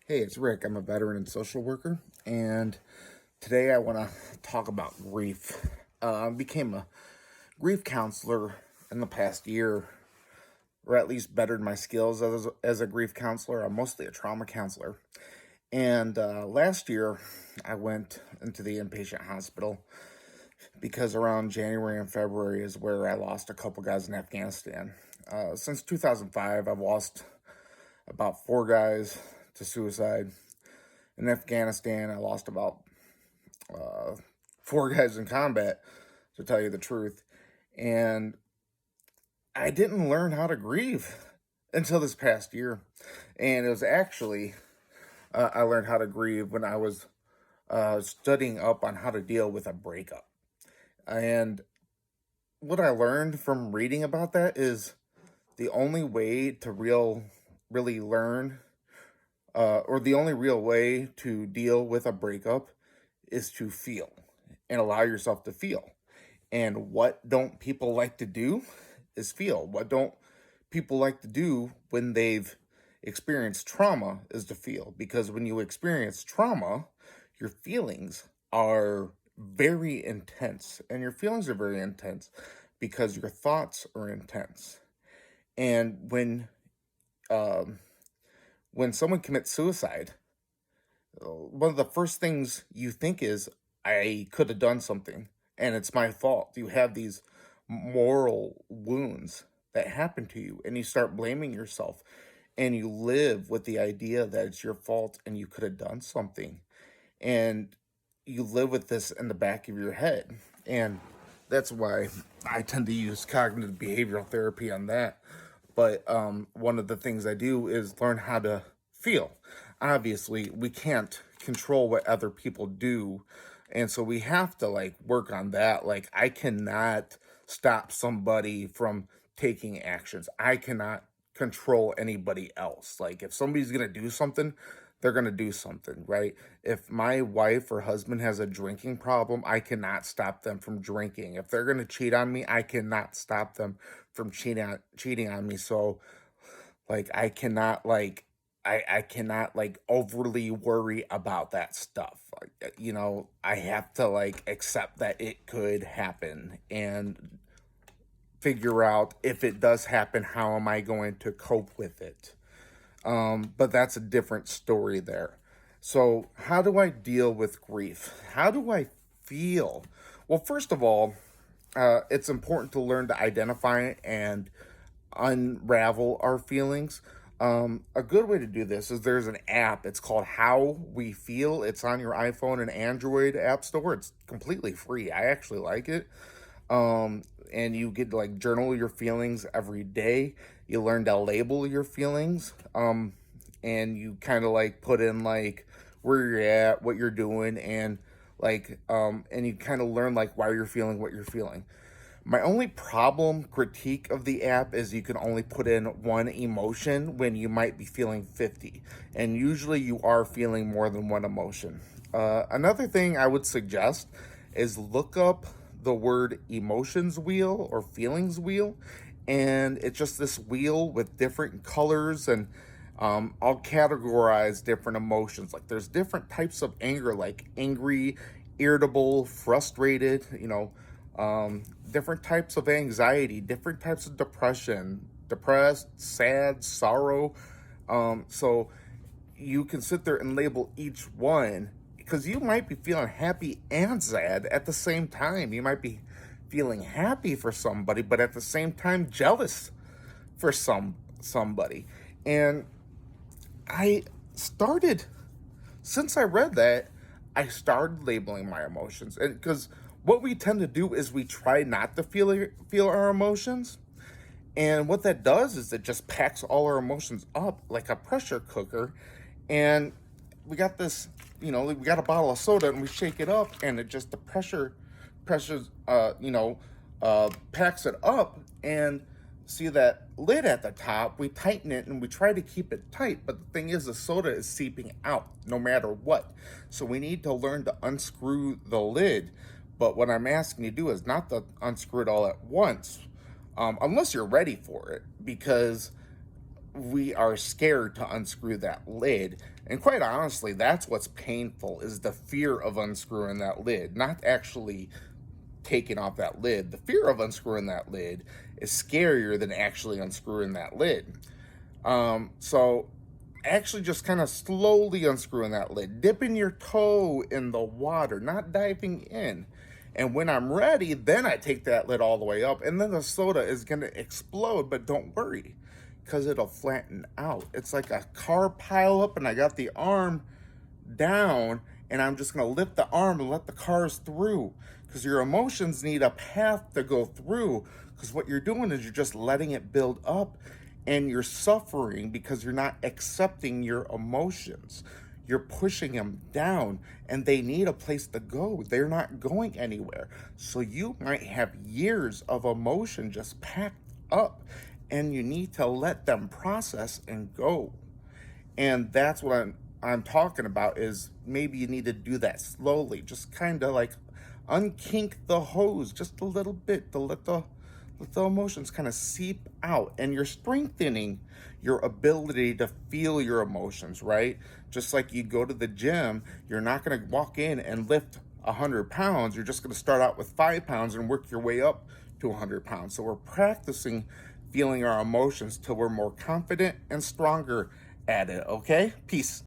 Hey, it's Rick. I'm a veteran and social worker, and today I want to talk about grief. I became a grief counselor in the past year, or at least bettered my skills as a grief counselor. I'm mostly a trauma counselor. And last year, I went into the inpatient hospital because around January and February is where I lost a couple guys in Afghanistan. Since 2005, I've lost about four guys to suicide. In Afghanistan, I lost about four guys in combat, to tell you the truth. And I didn't learn how to grieve until this past year. And it was actually, I learned how to grieve when I was studying up on how to deal with a breakup. And what I learned from reading about that is the only way to really learn, or the only real way to deal with a breakup is to feel and allow yourself to feel. And what don't people like to do is feel. What don't people like to do when they've experienced trauma is to feel. Because when you experience trauma, your feelings are very intense. And your feelings are very intense because your thoughts are intense. And when someone commits suicide, one of the first things you think is, I could have done something and it's my fault. You have these moral wounds that happen to you and you start blaming yourself and you live with the idea that it's your fault and you could have done something. And you live with this in the back of your head. And that's why I tend to use cognitive behavioral therapy on that. But one of the things I do is learn how to feel. Obviously, we can't control what other people do. And so we have to work on that. Like, I cannot stop somebody from taking actions. I cannot control anybody else. Like, if somebody's going to do something, they're going to do something, right? If my wife or husband has a drinking problem, I cannot stop them from drinking. If they're going to cheat on me, I cannot stop them from cheating on me. So I cannot I cannot overly worry about that stuff. I have to accept that it could happen and figure out, if it does happen, how am I going to cope with it. But that's a different story there. So, how do I deal with grief? How do I feel? Well, first of all, it's important to learn to identify and unravel our feelings. A good way to do this is there's an app. It's called How We Feel. It's on your iPhone and Android app store. It's completely free. I actually like it. And you get to journal your feelings every day. You learn to label your feelings. And you kind of put in where you're at, what you're doing, and and you kind of learn why you're feeling what you're feeling. My only critique of the app is you can only put in one emotion when you might be feeling 50. And usually you are feeling more than one emotion. Another thing I would suggest is look up the word emotions wheel or feelings wheel. And it's just this wheel with different colors, and I'll categorize different emotions. Like, there's different types of anger, like angry, irritable, frustrated, different types of anxiety, different types of depression, depressed, sad, sorrow. So you can sit there and label each one, because you might be feeling happy and sad at the same time. You might be feeling happy for somebody, but at the same time jealous for somebody. And I started, since I read that, I started labeling my emotions. And because what we tend to do is we try not to feel our emotions. And what that does is it just packs all our emotions up like a pressure cooker. And we got this, we got a bottle of soda and we shake it up, and it just, the pressures, packs it up. And see that lid at the top, we tighten it and we try to keep it tight. But the thing is, the soda is seeping out no matter what. So we need to learn to unscrew the lid. But what I'm asking you to do is not to unscrew it all at once, unless you're ready for it. Because we are scared to unscrew that lid. And quite honestly, that's what's painful, is the fear of unscrewing that lid, not actually taking off that lid. The fear of unscrewing that lid is scarier than actually unscrewing that lid. So actually just kind of slowly unscrewing that lid, dipping your toe in the water, not diving in. And when I'm ready, then I take that lid all the way up, and then the soda is going to explode, but don't worry, because it'll flatten out. It's like a car pileup, and I got the arm down, and I'm just going to lift the arm and let the cars through, because your emotions need a path to go through, because what you're doing is you're just letting it build up, and you're suffering because you're not accepting your emotions. You're pushing them down, and they need a place to go. They're not going anywhere. So you might have years of emotion just packed up, and you need to let them process and go. And that's what I'm talking about, is maybe you need to do that slowly, just kind of like unkink the hose just a little bit to let the emotions kind of seep out, and you're strengthening your ability to feel your emotions, right? Just like you go to the gym, you're not going to walk in and lift 100 pounds. You're just going to start out with 5 pounds and work your way up to 100 pounds. So we're practicing feeling our emotions till we're more confident and stronger at it. Okay, peace.